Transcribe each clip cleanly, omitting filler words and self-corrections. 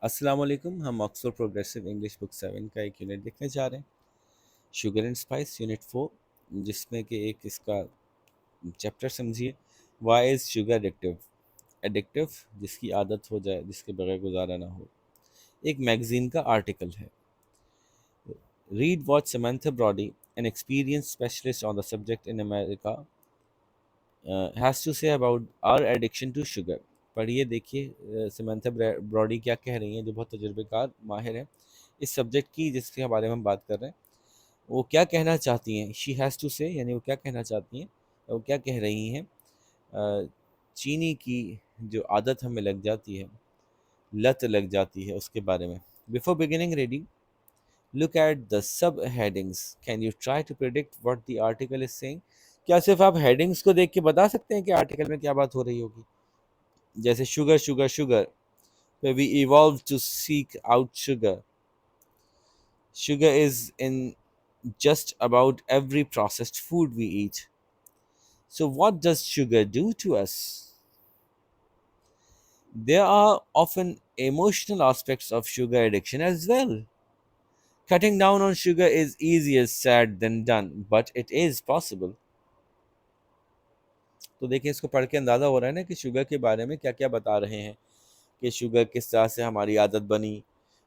अस्सलाम वालेकुम। हम ऑक्सफोर्ड प्रोग्रेसिव इंग्लिश बुक 7 का एक यूनिट देखने जा रहे हैं, शुगर एंड स्पाइस यूनिट 4, जिसमें कि एक इसका चैप्टर समझिए, why is sugar addictive. Addictive जिसकी आदत हो जाए, जिसके बगैर गुजारा ना हो। एक मैगजीन का आर्टिकल है। Read what Samantha Brody, an experience specialist on the subject in America, has to say about our addiction to sugar. पढ़िए, देखिए समंथा ब्रॉडी क्या कह रही हैं, जो बहुत तजुर्बेकार माहिर हैं इस सब्जेक्ट की जिसके बारे में हम बात कर रहे हैं। वो क्या कहना चाहती हैं, शी हैज़ टू से, यानी वो क्या कहना चाहती हैं, वो क्या कह रही हैं। चीनी की जो आदत हमें लग जाती है, लत लग जाती है, उसके बारे में। Before beginning reading, look at the sub headings, can you try to predict what the article is saying. क्या सिर्फ आप हेडिंग्स को देख के बता सकते हैं कि आर्टिकल में क्या बात हो रही होगी? जैसे sugar sugar sugar, we evolve to seek out sugar. Sugar is in just about every processed food we eat. So, what does sugar do to us? There are often emotional aspects of sugar addiction as well. Cutting down on sugar is easier said than done, but it is possible. तो देखिए, इसको पढ़ के अंदाज़ा हो रहा है ना कि शुगर के बारे में क्या क्या बता रहे हैं, कि शुगर किस तरह से हमारी आदत बनी,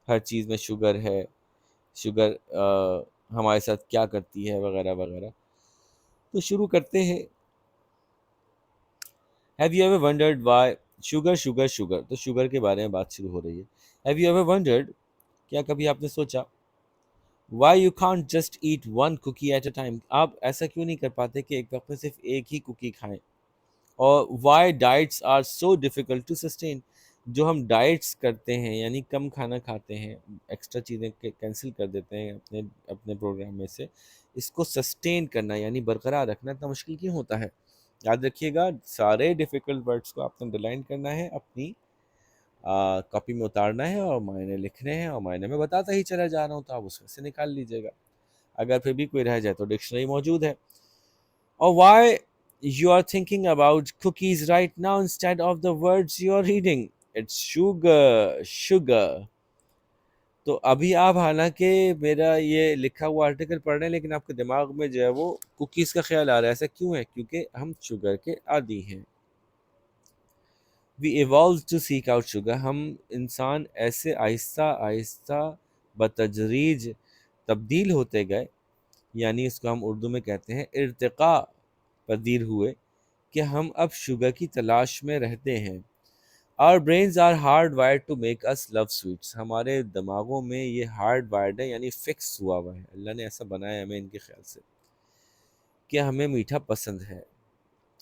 हर चीज़ में शुगर है, शुगर हमारे साथ क्या करती है, वगैरह वगैरह। तो शुरू करते हैं। Have you ever wondered Y sugar sugar sugar, तो शुगर के बारे में बात शुरू हो रही है। हैव यू एवर वंडर्ड, क्या कभी आपने सोचा, why you can't just eat one cookie at a time, आप ऐसा क्यों नहीं कर पाते कि एक वक्त में सिर्फ एक ही कुकी खाएं। और why diets are so difficult to sustain, जो हम डाइट्स करते हैं यानी कम खाना खाते हैं, एक्स्ट्रा चीज़ें कैंसिल कर देते हैं अपने अपने प्रोग्राम में से, इसको सस्टेन करना यानी बरकरार रखना इतना मुश्किल क्यों होता है। याद रखिएगा, सारे डिफ़िकल्ट वर्ड्स को आपने अंडरलाइन करना है, अपनी कॉपी में उतारना है और मायने लिखने हैं, और मायने में बताता ही चला जा रहा हूँ, तो आप उसमें से निकाल लीजिएगा। अगर फिर भी कोई रह जाए तो डिक्शनरी मौजूद है। और why you are thinking about cookies right now instead of the words you are reading. It's sugar, sugar. तो अभी आप हालांकि मेरा ये लिखा हुआ आर्टिकल पढ़ रहे हैं, लेकिन आपके दिमाग में जो है वो कुकीज़ का ख्याल आ रहा है। ऐसा क्यों है? क्योंकि हम शुगर के आदी हैं। We evolve to seek out sugar, हम इंसान ऐसे आहिस्ता आहिस्ता बतदरीज तब्दील होते गए, यानी इसको हम उर्दू में कहते हैं इर्तिका पजीर हुए, कि हम अब शुगर की तलाश में रहते हैं। Our brains are hard wired to make us love sweets, हमारे दिमागों में ये हार्ड वायर्ड है, यानी फिक्स हुआ हुआ है, अल्लाह ने ऐसा बनाया है हमें इनके ख्याल से, कि हमें मीठा पसंद है।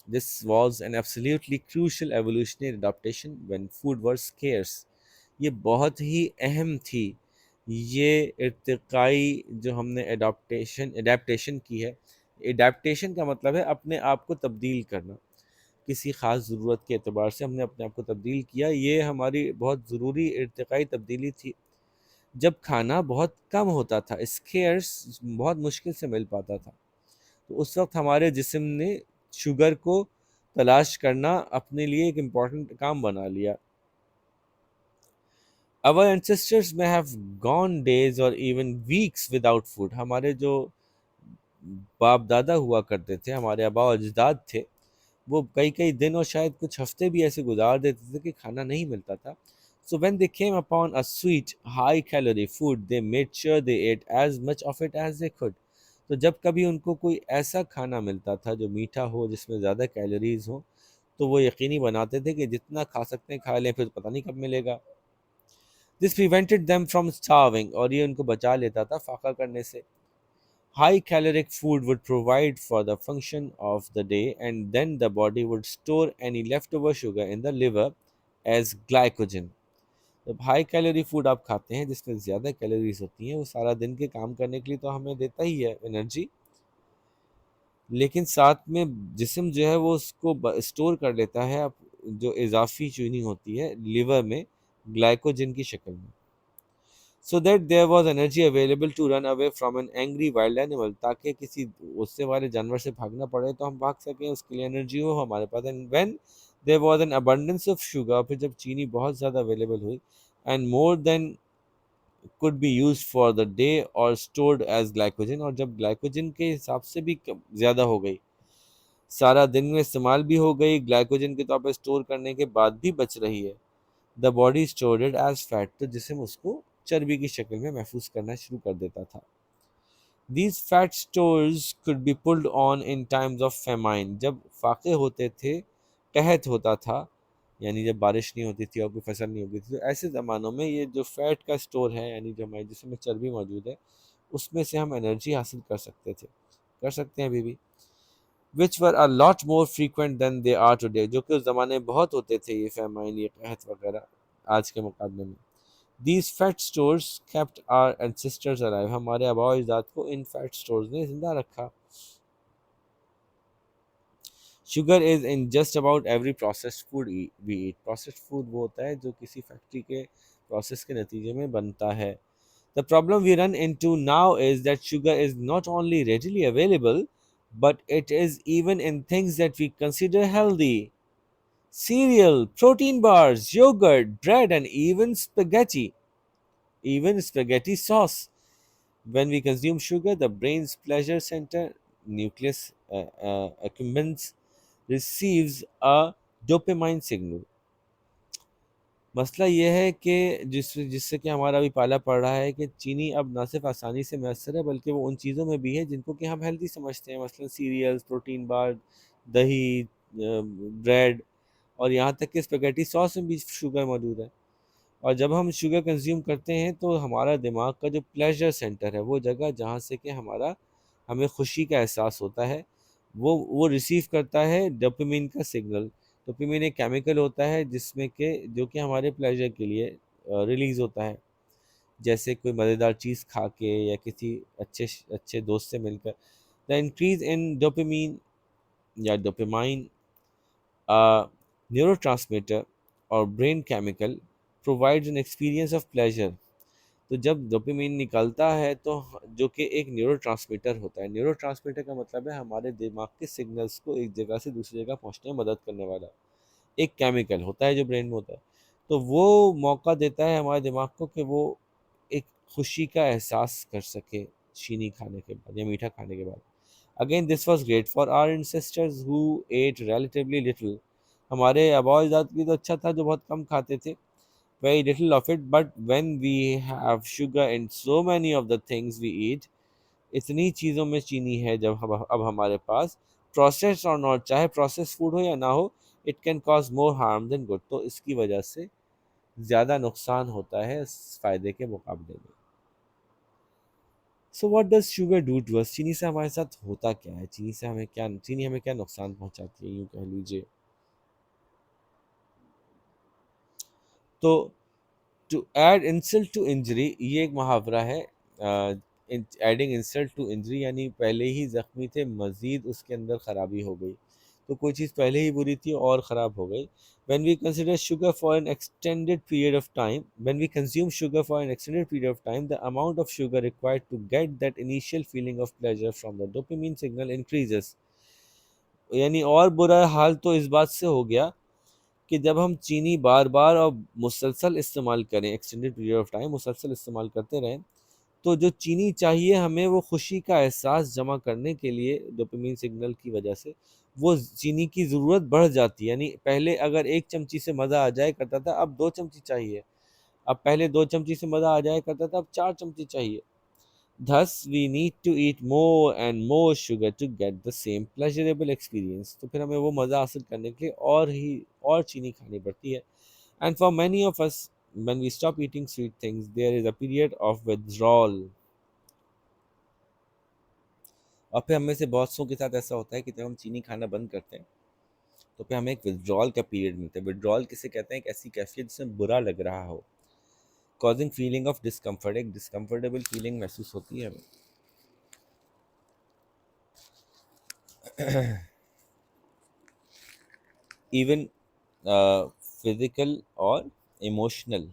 This was an absolutely crucial evolutionary adaptation when food were scarce, ये बहुत ही अहम थी, ये इर्तिकाई जो हमने एडाप्टेशन की है। एडाप्टेशन का मतलब है अपने आप को तब्दील करना, किसी ख़ास ज़रूरत के एतबार से हमने अपने आप को तब्दील किया। ये हमारी बहुत ज़रूरी इर्तिकाई तब्दीली थी। जब खाना बहुत कम होता था, स्केर्स बहुत मुश्किल से मिल पाता था, तो उस वक्त हमारे जिस्म ने शुगर को तलाश करना अपने लिए एक इम्पॉर्टेंट काम बना लिया। Our ancestors may have gone days or even weeks without food, हमारे जो बाप दादा हुआ करते थे, हमारे आबा और अजदाद थे, वो कई कई दिन और शायद कुछ हफ्ते भी ऐसे गुजार देते थे कि खाना नहीं मिलता था। So when they came upon a sweet high calorie food, they made sure they ate as much of it as they could. तो जब कभी उनको कोई ऐसा खाना मिलता था जो मीठा हो, जिसमें ज़्यादा कैलोरीज हो, तो वो यकीनी बनाते थे कि जितना खा सकते हैं खा लें, फिर पता नहीं कब मिलेगा। This prevented them from starving, और ये उनको बचा लेता था फाका करने से। High caloric food would provide for the function of the day, and then the body would store any leftover sugar in the liver as glycogen. जब हाई कैलोरी फूड आप खाते हैं जिसमें ज़्यादा कैलोरीज होती हैं, वो सारा दिन के काम करने के लिए तो हमें देता ही है एनर्जी, लेकिन साथ में जिस्म जो है वो उसको स्टोर कर लेता है, जो इजाफी चीनी होती है लिवर में, ग्लाइकोजन की शक्ल में। So that there was energy available to run away from an angry wild animal, ताकि किसी गुस्से वाले जानवर से भागना पड़े तो हम भाग सकें, उसके लिए एनर्जी हो हमारे पास। And when there was an abundance of sugar, फिर जब चीनी बहुत ज़्यादा अवेलेबल हुई, and more than could be used for the day or stored as glycogen, और जब ग्लाइकोजन के हिसाब से भी ज़्यादा हो गई, सारा दिन में इस्तेमाल भी हो गई, ग्लाइकोजन के तौर पर स्टोर करने के बाद भी बच रही है, the body stored it as fat, तो जिससे उसको चर्बी की शक्ल में महसूस करना शुरू कर देता था। These fat stores could be pulled on in times of famine, जब फाके होते थे, कहत होता था, यानी जब बारिश नहीं होती थी और कोई फसल नहीं होती थी, तो ऐसे ज़मानों में ये जो फैट का स्टोर है, यानी जो हमारे जिसमें चर्बी मौजूद है, उसमें से हम एनर्जी हासिल कर सकते थे, कर सकते हैं अभी भी, which were a lot more frequent than they are today, जो कि उस ज़माने में बहुत होते थे ये फैमाइन, ये कहत वगैरह आज के मुकाबले में। These fat stores kept our ancestors alive, हमारे आबाओ अजदाद को इन फैट स्टोर्स ने जिंदा रखा। Sugar is in just about every processed food we eat, processed food वो होता है जो किसी फैक्ट्री के प्रोसेस के नतीजे में बनता है। The problem we run into now is that sugar is not only readily available, but it is even in things that we consider healthy. Cereal, protein bars, yogurt, bread, and even spaghetti. Even spaghetti sauce. When we consume sugar, the brain's pleasure center, nucleus accumbens, receives a dopamine signal. मसला यह है कि जिससे कि हमारा अभी पाला पड़ रहा है कि चीनी अब ना सिर्फ आसानी से मैसर है, बल्कि वो उन चीज़ों में भी है जिनको कि हम हेल्दी समझते हैं, मसलन सीरियल्स, प्रोटीन बार, दही, ब्रेड, और यहाँ तक कि स्पेगेटी सॉस में भी शुगर मौजूद है। और जब हम शुगर कंज्यूम करते हैं तो हमारा दिमाग का जो प्लेजर सेंटर है, वो जगह जहाँ से कि हमें खुशी का एहसास होता है, वो रिसीव करता है डोपामिन का सिग्नल। डोपामिन एक केमिकल होता है जिसमें के जो कि हमारे प्लेजर के लिए रिलीज़ होता है, जैसे कोई मज़ेदार चीज़ खा के या किसी अच्छे अच्छे दोस्त से मिलकर। द इंक्रीज इन डोपामिन या डोपामाइन, न्यूरोट्रांसमीटर और brain chemical, provides an experience of pleasure. तो जब डोपामिन निकलता है तो जो कि एक न्यूरोट्रांसमीटर होता है, न्यूरोट्रांसमीटर का मतलब है हमारे दिमाग के सिग्नल्स को एक जगह से दूसरी जगह पहुंचने में मदद करने वाला एक केमिकल होता है जो ब्रेन में होता है। तो वो मौका देता है हमारे दिमाग को कि वो एक खुशी का एहसास कर सके चीनी खाने के बाद या मीठा खाने के बाद। Again this was great for our ancestors who ate relatively little, हमारे आबा अजदाद के लिए तो अच्छा था जो बहुत कम खाते थे, very little of it, but when we have sugar in so many of the things we eat, इतनी चीज़ों में चीनी है जब हम अब हमारे पास, प्रोसेस और नॉट, चाहे प्रोसेस फूड हो या ना हो, it can cause more harm then good, तो इसकी वजह से ज़्यादा नुकसान होता है इस फ़ायदे के मुकाबले में। So what does sugar do to us, चीनी से हमारे साथ होता क्या है, चीनी हमें क्या नुकसान पहुंचाती है, यूँ कह लीजिए। तो to add insult to injury, ये एक मुहावरा है, एडिंग इंसल्ट टू इंजरी, यानी पहले ही जख्मी थे मज़ीद उसके अंदर ख़राबी हो गई, तो कोई चीज़ पहले ही बुरी थी और ख़राब हो गई। when we consider sugar for an extended period of time when we consume sugar for an extended period of time, the amount of sugar required to get that initial feeling of pleasure from the dopamine signal increases। यानी और बुरा हाल तो इस बात से हो गया कि जब हम चीनी बार बार और मुसलसल इस्तेमाल करें, एक्सटेंडेड पीरियड ऑफ टाइम मुसलसल इस्तेमाल करते रहें, तो जो चीनी चाहिए हमें वो खुशी का एहसास जमा करने के लिए डोपामिन सिग्नल की वजह से, वो चीनी की ज़रूरत बढ़ जाती है। यानी पहले अगर एक चमची से मज़ा आ जाया करता था, अब 2 चमची चाहिए। अब पहले 2 चमची से मज़ा आ जाया करता था, अब 4 चमची चाहिए। Thus, we need to eat more and more sugar to get the same pleasurable experience। तो फिर हमें वो मज़ा हासिल करने के लिए और चीनी खानी पड़ती है। And for many of us, when we stop eating sweet things, there is a period of withdrawal। और फिर हमें से बहुत सौ के साथ ऐसा होता है कि जब हम चीनी खाना बंद करते हैं तो फिर हमें एक विड्रॉल का पीरियड मिलता है। विड्रॉल किसे कहते हैं? एक ऐसी कैफियत जिसमें बुरा लग रहा हो, कॉजिंग फीलिंग ऑफ डिस्कम्फर्ट, एक डिस्कम्फर्टेबल फीलिंग महसूस होती है हमें। इवन फिजिकल और emotional,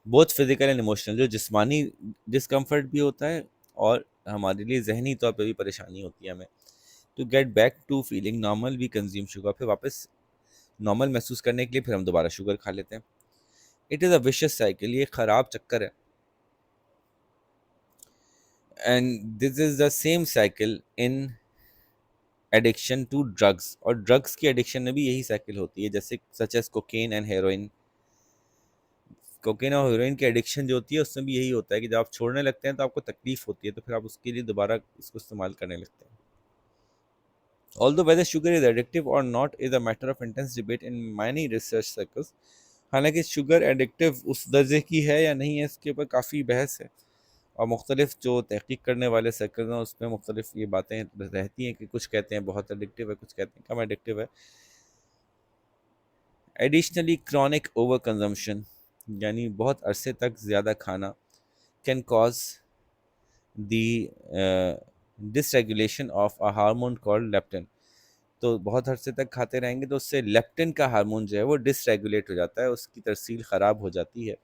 both physical and emotional, जो जिस्मानी डिस्कम्फर्ट भी होता है और हमारे लिए जहनी तौर पे भी परेशानी होती है हमें। To get back to feeling normal we consume sugar, फिर वापस नॉर्मल महसूस करने के लिए, फिर हम दोबारा शुगर खा लेते हैं। It is a vicious cycle, ये खराब चक्कर है। And this is the same cycle in addiction to drugs, और ड्रग्स की एडिक्शन में भी यही साइकिल होती है, जैसे such as cocaine and heroin. Cocaine और हेरोइन की एडिक्शन जो होती है उसमें भी यही होता है कि जब आप छोड़ने लगते हैं तो आपको तकलीफ होती है, तो फिर आप उसके लिए दोबारा इसको इस्तेमाल करने लगते हैं। Although whether sugar is addictive or not is a matter of intense debate in many research circles, हालांकि शुगर एडिक्टिव उस दर्जे की है या नहीं है इसके ऊपर काफ़ी बहस है, और मुख्तलिफ जो तहकीक करने वाले सर्कल हैं उसमें मुख्तलिफ ये बातें रहती हैं कि कुछ कहते हैं बहुत एडिक्टिव है, कुछ कहते हैं कम एडिक्टिव है। एडिशनली क्रॉनिक ओवर कंजम्पशन, यानी बहुत अरसे तक ज़्यादा खाना, can cause the dysregulation of a hormone called leptin. तो बहुत अरसे तक खाते रहेंगे तो उससे लेप्टिन का हार्मोन जो है वो डिसरेगुलेट हो जाता है, उसकी तरसील ख़राब हो जाती है।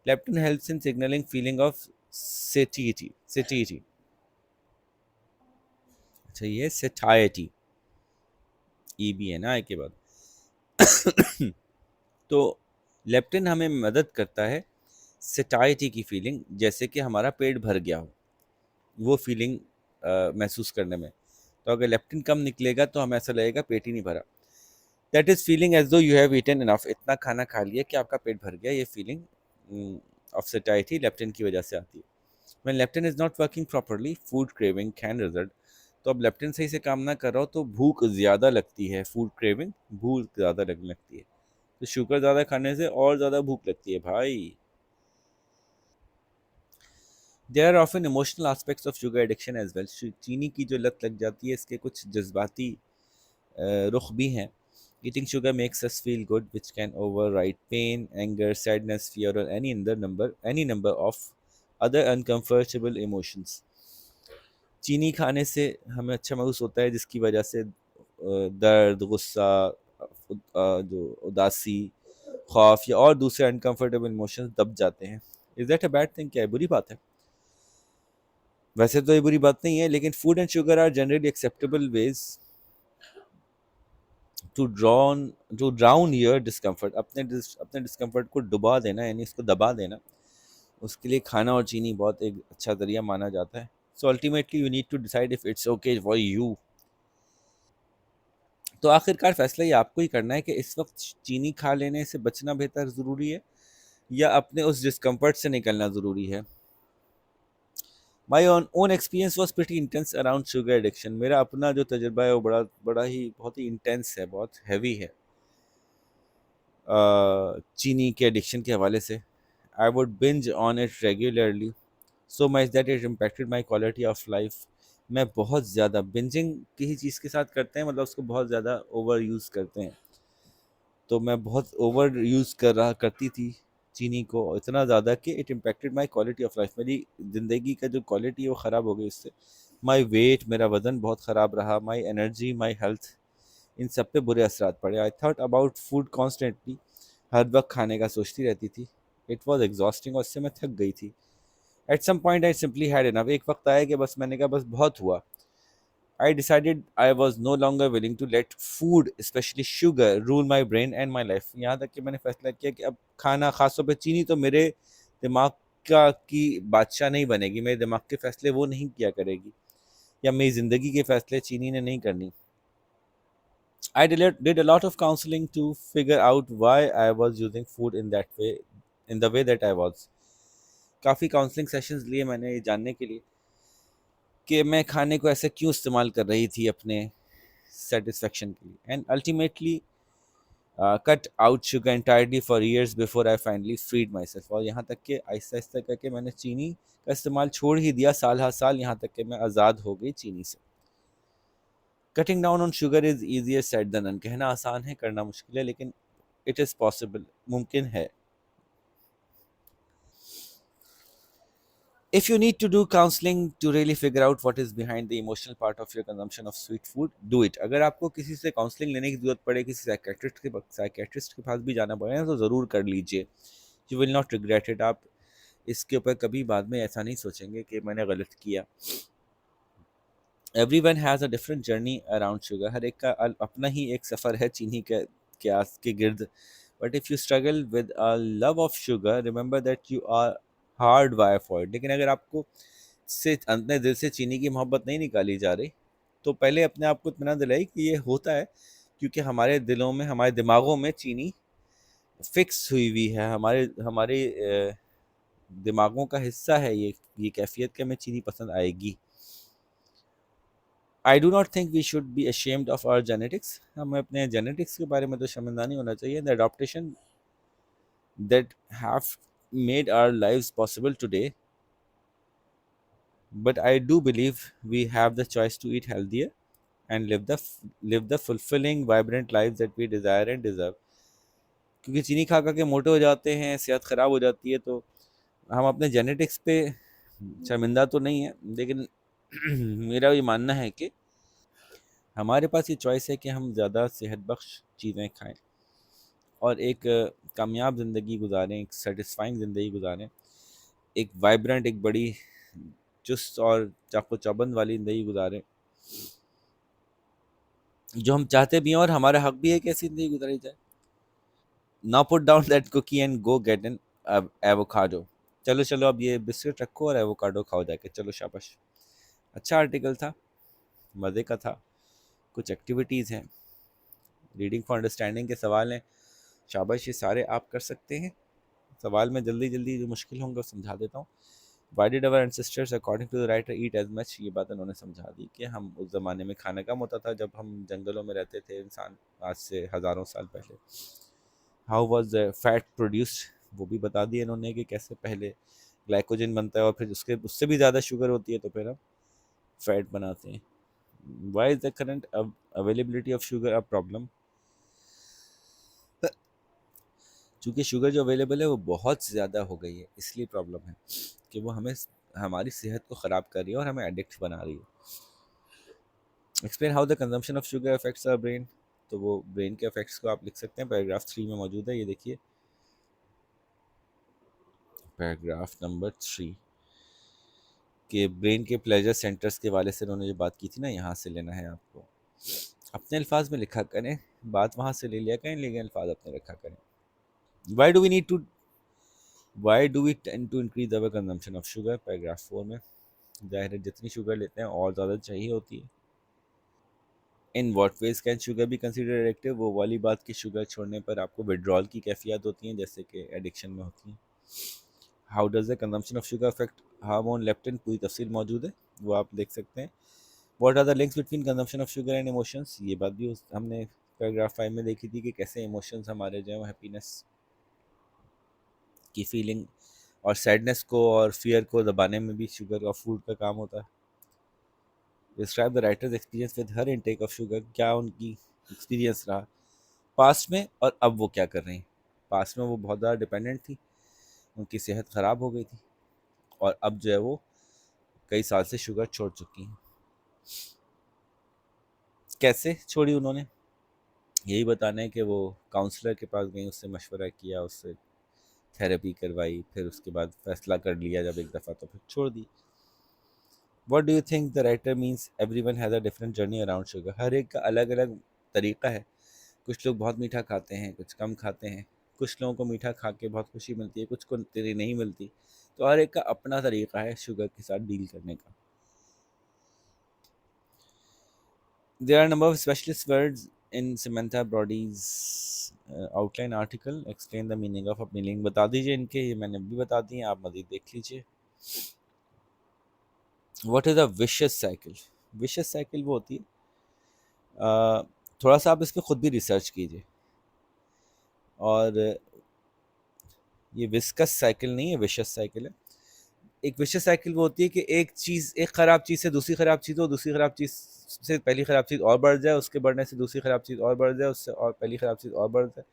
Leptin helps in signalling feeling of satiety satiety अच्छा, ये सेटाइटी, ई भी है ना आई के बाद। तो लेप्टिन हमें मदद करता है सेटाइटी की फीलिंग, जैसे कि हमारा पेट भर गया हो, वो फीलिंग महसूस करने में। तो अगर लेप्टिन कम निकलेगा तो हमें ऐसा लगेगा पेट ही नहीं भरा। दैट इज़ फीलिंग एज दो यू हैव ईटन इनफ, इतना खाना खा लिया कि आपका पेट भर गया, ये फीलिंग ऑफ सेटाइटी लेप्टिन की वजह से आती है। When leptin is not working properly food craving can result. तो अब लेप्टिन सही से काम ना कर रहा हो तो भूख ज़्यादा लगती है, फूड क्रेविंग, भूख ज़्यादा लगने लगती है। तो शुगर ज़्यादा खाने से और ज़्यादा भूख लगती है भाई। There are often emotional aspects of sugar addiction as well. चीनी की जो लत लग जाती है इसके कुछ जज्बाती रुख भी हैं। Eating sugar makes us feel good which can override pain, anger, sadness, fear और any number of other uncomfortable emotions. चीनी खाने से हमें अच्छा महसूस होता है जिसकी वजह से दर्द, गुस्सा, जो उदासी, खौफ या और दूसरे अनकंफर्टेबल इमोशंस दब जाते हैं। Is that a bad thing? क्या है बुरी बात है? वैसे तो ये बुरी बात नहीं है, लेकिन food and sugar are generally acceptable ways to drawn to drown your discomfort. अपने डिस्कम्फर्ट को डुबा देना, यानी इसको दबा देना, उसके लिए खाना और चीनी बहुत एक अच्छा जरिया माना जाता है। So ultimately you need to decide if it's okay for you. तो आखिरकार फैसला ये आपको ही करना है कि इस वक्त चीनी खा लेने से बचना बेहतर ज़रूरी है या अपने उस डिस्कम्फर्ट से निकलना ज़रूरी है। My own experience was pretty intense around sugar addiction. मेरा अपना जो तजुर्बा है वो बड़ा बड़ा ही बहुत ही इंटेंस है, बहुत हैवी है चीनी के एडिक्शन के हवाले से। I would binge on it regularly so much that it impacted my quality of life. मैं बहुत ज़्यादा बिंजिंग किसी चीज़ के साथ करते हैं, मतलब उसको बहुत ज़्यादा ओवर यूज़ करते हैं। तो मैं बहुत ओवर यूज़ कर रहा करती थी चीनी को, इतना ज़्यादा कि it impacted my quality of life. मेरी ज़िंदगी का जो क्वालिटी है वो ख़राब हो गई इससे। माई वेट, मेरा वज़न बहुत ख़राब रहा, माई एनर्जी, माई हेल्थ, इन सब पे बुरे असरात पड़े। I thought about food constantly, हर वक्त खाने का सोचती रहती थी। इट वॉज एग्जॉस्टिंग, और इससे मैं थक गई थी। At some point I simply had enough. एक वक्त आया कि बस मैंने कहा बस बहुत हुआ। I decided I was no longer willing to let food, especially sugar, rule my brain and my life. यहाँ तक कि मैंने फैसला किया कि अब खाना, खासतौर पे चीनी, तो मेरे दिमाग का की बादशाह नहीं बनेगी, मेरे दिमाग के फैसले वो नहीं किया करेगी, या मेरी ज़िंदगी के फैसले चीनी ने नहीं करनी। did a lot of counseling to figure out why I was using food in that way, in the way that I was. काफ़ी काउंसलिंग सेशंस लिए मैंने ये जानने के लिए कि मैं खाने को ऐसे क्यों इस्तेमाल कर रही थी अपने सेटिस्फेक्शन के लिए। And ultimately cut out sugar entirely for years before I finally freed my self. और यहाँ तक कि आहिस्ता आहिस्ता करके मैंने चीनी का इस्तेमाल छोड़ ही दिया, साल हर साल, यहाँ तक कि मैं आज़ाद हो गई चीनी से। Cutting down on sugar is easier said than done. कहना आसान है, करना मुश्किल है, लेकिन इट इज़ पॉसिबल, मुमकिन है। If you need to do counseling to really figure out what is behind the emotional part of your consumption of sweet food, do it. अगर आपको किसी से काउंसलिंग लेने की ज़रूरत पड़े, किसी साइकेट्रिस्ट के पास भी जाना पड़े तो ज़रूर कर लीजिए। You will not regret it. आप इसके ऊपर कभी बाद में ऐसा नहीं सोचेंगे कि मैंने गलत किया। Everyone has a different journey around sugar. हर एक का अपना ही एक सफ़र है चीनी के के आस के गिर्द. But if you struggle with a love of sugar, remember that you are hard wire for it. लेकिन अगर आपको से अपने दिल से चीनी की मोहब्बत नहीं निकाली जा रही, तो पहले अपने आप को इत्मीनान दिलाई कि ये होता है क्योंकि हमारे दिलों में, हमारे दिमागों में चीनी फिक्स हुई हुई है. हमारे हमारे दिमागों का हिस्सा है ये कैफियत कि हमें चीनी पसंद आएगी. I do not think we should be ashamed of our genetics. हमें अपने जेनेटिक्स के बारे में तो शर्मिंदा नहीं होना चाहिए. The adaptation that have made our lives possible today, but I do believe we have the choice to eat healthier and live the fulfilling vibrant lives that we desire and deserve. क्योंकि चीनी खा खा के मोटे हो जाते हैं, सेहत ख़राब हो जाती है, तो हम अपने जेनेटिक्स पे शर्मिंदा तो नहीं है, लेकिन मेरा ये मानना है कि हमारे पास ये चॉइस है कि हम ज़्यादा सेहत बख्श चीज़ें खाएं और एक कामयाब ज़िंदगी गुजारें, एक सेटिस्फाइंग ज़िंदगी गुजारें, एक वाइब्रेंट, एक बड़ी चुस्त और चाको चौबंद वाली ज़िंदगी गुजारें, जो हम चाहते भी हैं और हमारा हक भी है कि ऐसी ज़िंदगी गुजारी जाए. Now put down that cookie and go get an avocado. चलो चलो, अब ये बिस्किट रखो और एवोकाडो खाओ जाके. चलो शाबाश. अच्छा आर्टिकल था, मज़े का था. कुछ एक्टिविटीज़ हैं, रीडिंग फॉर अंडरस्टैंडिंग के सवाल हैं. शाबाश, ये सारे आप कर सकते हैं. सवाल में जल्दी जल्दी जो मुश्किल होंगे वो समझा देता हूँ. Why did our ancestors according to the writer eat as much. ये बात उन्होंने समझा दी कि हम उस ज़माने में खाना कम होता था जब हम जंगलों में रहते थे इंसान, आज से हज़ारों साल पहले. हाउ वॉज फैट प्रोड्यूस्ड, वो भी बता दिया इन्होंने कि कैसे पहले ग्लाइकोजन बनता है और फिर उसके उससे भी ज़्यादा शुगर होती है तो फिर हम फैट बनाते हैं. Why is the current availability of sugar a problem. चूँकि शुगर जो अवेलेबल है वो बहुत ज़्यादा हो गई है, इसलिए प्रॉब्लम है कि वो हमें, हमारी सेहत को ख़राब कर रही है और हमें एडिक्ट बना रही है. Explain how the consumption of sugar affects our brain. तो वो ब्रेन के इफेक्ट्स को आप लिख सकते हैं, पैराग्राफ 3 में मौजूद है. ये देखिए पैराग्राफ नंबर 3 के ब्रेन के प्लेजर सेंटर्स के वाले से उन्होंने जो बात की थी ना, यहाँ से लेना है आपको. अपने अल्फाज में लिखा करें, बात वहाँ से ले लिया करें, लेकिन अल्फाज अपने रखा करें. Why do we need to, why do we tend to increase our consumption of sugar. Paragraph 4 में जाहिर है जितनी शुगर लेते हैं और ज़्यादा चाहिए होती है. In what veg cane sugar भी कंसिडर एडिक्टिव. वो वाली बात की शुगर छोड़ने पर आपको विड्रॉल की कैफियत होती हैं जैसे कि एडिक्शन में होती हैं. How does the consumption of sugar affect hormone leptin. पूरी तफसील मौजूद है, वो आप देख सकते हैं. What are the links between consumption of sugar and emotions. ये बात भी हमने पैराग्राफ 5 में देखी थी कि कैसे इमोशंस हमारे जो है हैप्पीनेस की फीलिंग और सैडनेस को और फियर को दबाने में भी शुगर और फूड का काम होता है. Describe the writers experience with her intake of sugar. क्या उनकी एक्सपीरियंस रहा पास्ट में और अब वो क्या कर रही हैं. पास्ट में वो बहुत ज़्यादा डिपेंडेंट थी, उनकी सेहत ख़राब हो गई थी, और अब जो है वो कई साल से शुगर छोड़ चुकी हैं. कैसे छोड़ी उन्होंने, यही बताना है कि वो काउंसलर के पास गई, उससे मशवरा किया, उससे थेरेपी करवाई, फिर उसके बाद फैसला कर लिया जब एक दफ़ा, तो फिर छोड़ दी. What do you think the writer means everyone has a different journey around sugar. हर एक का अलग अलग तरीका है. कुछ लोग बहुत मीठा खाते हैं, कुछ कम खाते हैं. कुछ लोगों को मीठा खा के बहुत खुशी मिलती है, कुछ को तेरी नहीं मिलती. तो हर एक का अपना तरीका है शुगर के साथ डील करने का. There are number of specialist words in Samantha Brodie's outline article. Explain the meaning of. अपनी लिंक बता दीजिए इनके, ये मैंने भी बता दी हैं, आप मज़ीद देख लीजिए. What is a vicious cycle. Vicious cycle वो होती है, थोड़ा सा आप इस पर खुद भी रिसर्च कीजिए. और ये विस्कस साइकिल नहीं है, विशियस साइकिल है. एक विशियस साइकिल वो होती है कि एक चीज़, एक ख़राब चीज़ से दूसरी ख़राब चीज़ हो, दूसरी ख़राब चीज़ से पहली ख़राब चीज़ और बढ़ जाए, उसके बढ़ने से दूसरी ख़राब चीज़ और बढ़ जाए, उससे और पहली ख़राब चीज़ और बढ़ जाए.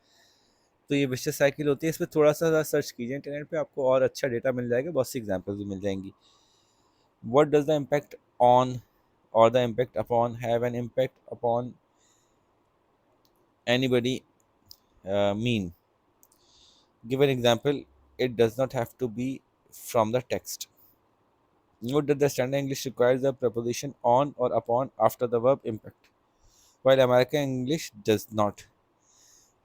तो ये विशियस साइकिल होती है. इस पर थोड़ा सा सर्च कीजिए इंटरनेट पे, आपको और अच्छा डेटा मिल जाएगा, बहुत सी एग्जांपल्स भी मिल जाएंगी. What does the impact on or the impact upon have an impact upon anybody mean. Give an example. It does not have to be from the text. Note that the standard English requires the preposition on or upon after the verb impact, while American English does not.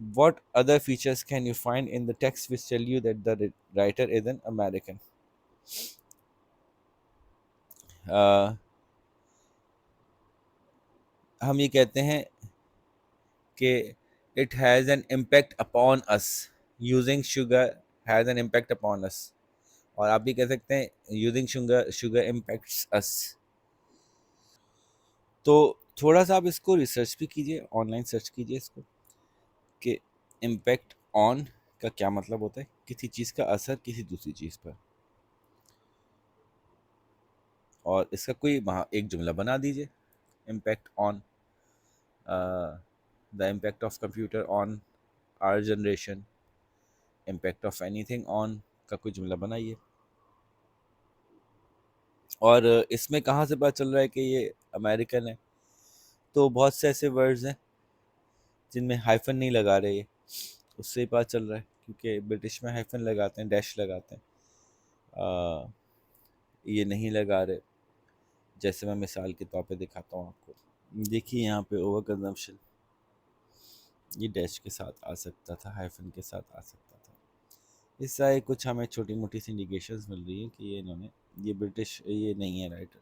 What other features can you find in the text which tell you that the writer is an American? uh, हम ये कहते हैं कि it has an impact upon us, using sugar has an impact upon us, और आप भी कह सकते हैं यूजिंग शुगर शुगर इम्पैक्ट्स अस। तो थोड़ा सा आप इसको रिसर्च भी कीजिए, ऑनलाइन सर्च कीजिए इसको कि इम्पैक्ट ऑन का क्या मतलब होता है, किसी चीज़ का असर किसी दूसरी चीज़ पर, और इसका कोई वहाँ एक जुमला बना दीजिए। Impact on the impact of computer on our generation, impact of anything on का कोई जुमला बनाइए। और इसमें कहाँ से पता चल रहा है कि ये अमेरिकन है? तो बहुत से ऐसे वर्ड्स हैं जिनमें हाइफन नहीं लगा रहे ये, उससे ही पता चल रहा है, क्योंकि ब्रिटिश में हाइफन लगाते हैं, डैश लगाते हैं, ये नहीं लगा रहे। जैसे मैं मिसाल के तौर पे दिखाता हूँ आपको, देखिए यहाँ पे ओवर कंजम्पशन ये डैश के साथ आ सकता था, हाइफन के साथ आ सकता था। इससे कुछ हमें छोटी मोटी सी इंडिकेशंस मिल रही है कि ये इन्होंने, ये ब्रिटिश ये नहीं है राइटर।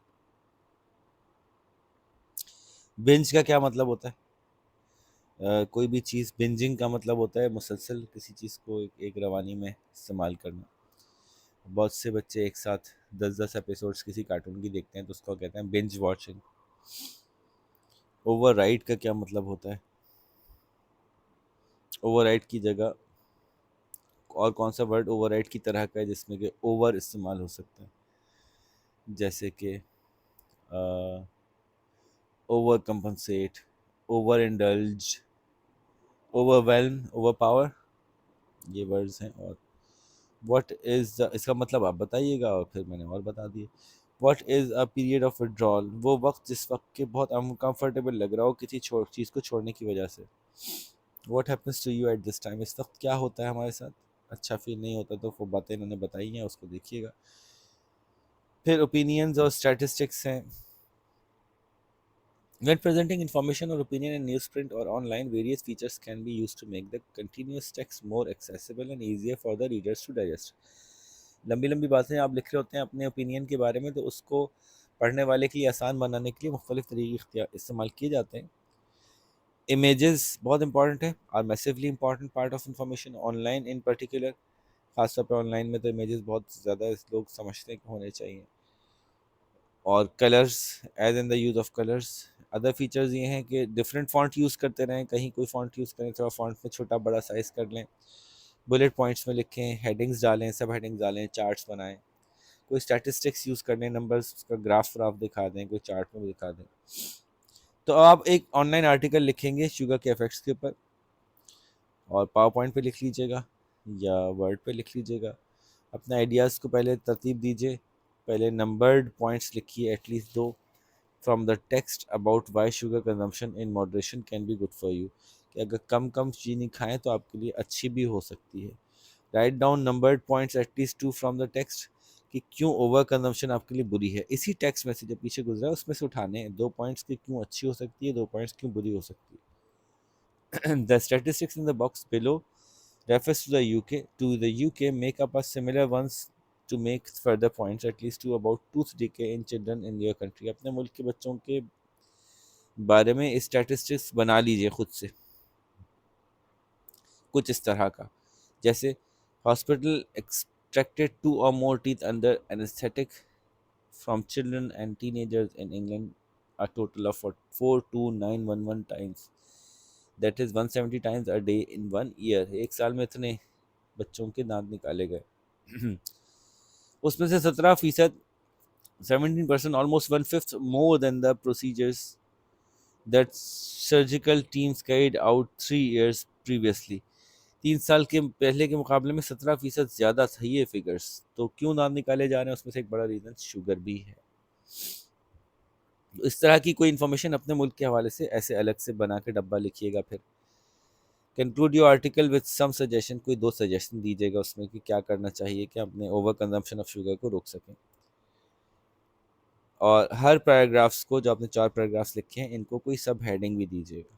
बिंज का क्या मतलब होता है? कोई भी चीज़, बिंजिंग का मतलब होता है मुसलसल किसी चीज़ को एक रवानी में इस्तेमाल करना। बहुत से बच्चे एक साथ 10-10 एपिसोड्स किसी कार्टून की देखते हैं तो उसको कहते हैं बिंज वॉचिंग। ओवरराइड का क्या मतलब होता है? ओवरराइड की जगह और कौन सा वर्ड ओवरराइड की तरह का है जिसमें कि ओवर इस्तेमाल हो सकता है? जैसे कि over compensate, over indulge, overwhelm, over power, ये वर्ड्स हैं। और व्हाट इज़ द, इसका मतलब आप बताइएगा और फिर मैंने और बता दिए। What is a period of withdrawal, वो वक्त जिस वक्त के बहुत अनकंफर्टेबल लग रहा हो किसी चीज़ को छोड़ने की वजह से। What happens to you at this time, इस वक्त क्या होता है हमारे साथ, अच्छा फील नहीं होता, तो वो बातें इन्होंने बताई हैं, उसको देखिएगा। फिर ओपिनियंस और स्टैटिस्टिक्स हैं। When presenting information or opinion in newsprint or online, various features can be used to make the continuous text more accessible and easier for the readers to digest. लंबी लंबी बातें आप लिख रहे होते हैं अपने ओपिनियन के बारे में, तो उसको पढ़ने वाले के लिए आसान बनाने के लिए मुख्तलिफ तरीके इस्तेमाल किए जाते हैं। इमेजेस बहुत इंपॉर्टेंट है, और massively important part of information online in particular. खासतौर पर ऑनलाइन में तो इमेजेस बहुत ज़्यादा लोग समझते हैं कि होने चाहिए। और colours, as in the use of colours. Other features ये हैं कि डिफरेंट फ़ॉन्ट यूज़ करते रहें, कहीं कोई फ़ॉन्ट यूज़ करें थोड़ा फ़ॉन्ट में छोटा बड़ा साइज़ कर लें, बुलेट पॉइंट्स में लिखें, हेडिंग्स डालें, सब हेडिंग्स डालें, चार्ट्स बनाएं, कोई स्टैटिस्टिक्स यूज़ कर लें, नंबर्स का ग्राफ व्राफ दिखा दें, कोई चार्ट में भी दिखा दें। तो आप एक ऑनलाइन आर्टिकल लिखेंगे शुगर के इफेक्ट्स के ऊपर, और पावर पॉइंट पे लिख लीजिएगा या वर्ड पे लिख लीजिएगा। अपने आइडियाज़ को पहले तरतीब दीजिए, पहले नंबर्ड पॉइंट्स लिखिए एटलीस्ट दो, from the text about why sugar consumption in moderation can be good for you, कि अगर कम कम चीनी खाएं तो आपके लिए अच्छी भी हो सकती है। Write down numbered points at least to from the text, कि क्यों ओवर कंजम्पशन आपके लिए बुरी है, इसी टेक्स्ट में से जो पीछे गुजरा है उसमें से उठाने दो पॉइंट्स की क्यों अच्छी हो सकती है, दो पॉइंट्स क्यों बुरी हो सकती है। The statistics in the box below refers to the UK make up a similar ones to make further points at least to about tooth decay in children in your country। अपने मुल्क के बच्चों के बारे में स्टैटिस्टिक्स बना लीजिए खुद से कुछ इस तरह का, जैसे hospital extracted two or more teeth under anaesthetic from children and teenagers in England a total of 42911 times, that is 170 times a day in 1 year। एक साल में इतने बच्चों के दांत निकाले गए। उसमें से 17%, 17%, almost one fifth more than the procedures that surgical teams carried out 3 years previously. 3 साल के पहले के मुकाबले में 17% ज़्यादा सही है फिगर्स। तो क्यों दांत निकाले जा रहे हैं, उसमें से एक बड़ा रीज़न शुगर भी है। तो इस तरह की कोई इन्फॉर्मेशन अपने मुल्क के हवाले से ऐसे अलग से बना के डब्बा लिखिएगा। फिर conclude your article with some suggestion, कोई दो सजेशन दीजिएगा उसमें कि क्या करना चाहिए कि अपने ओवर कंजम्पशन ऑफ शुगर को रोक सकें। और हर पैराग्राफ्स को, जो आपने 4 पैराग्राफ्स लिखे हैं, इनको कोई सब हेडिंग भी दीजिएगा।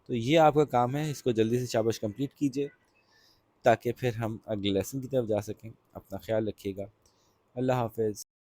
तो ये आपका काम है, इसको जल्दी से शाबाश कंप्लीट कीजिए ताकि फिर हम अगले लेसन की तरफ जा सकें। अपना ख्याल रखिएगा। अल्लाह हाफिज़।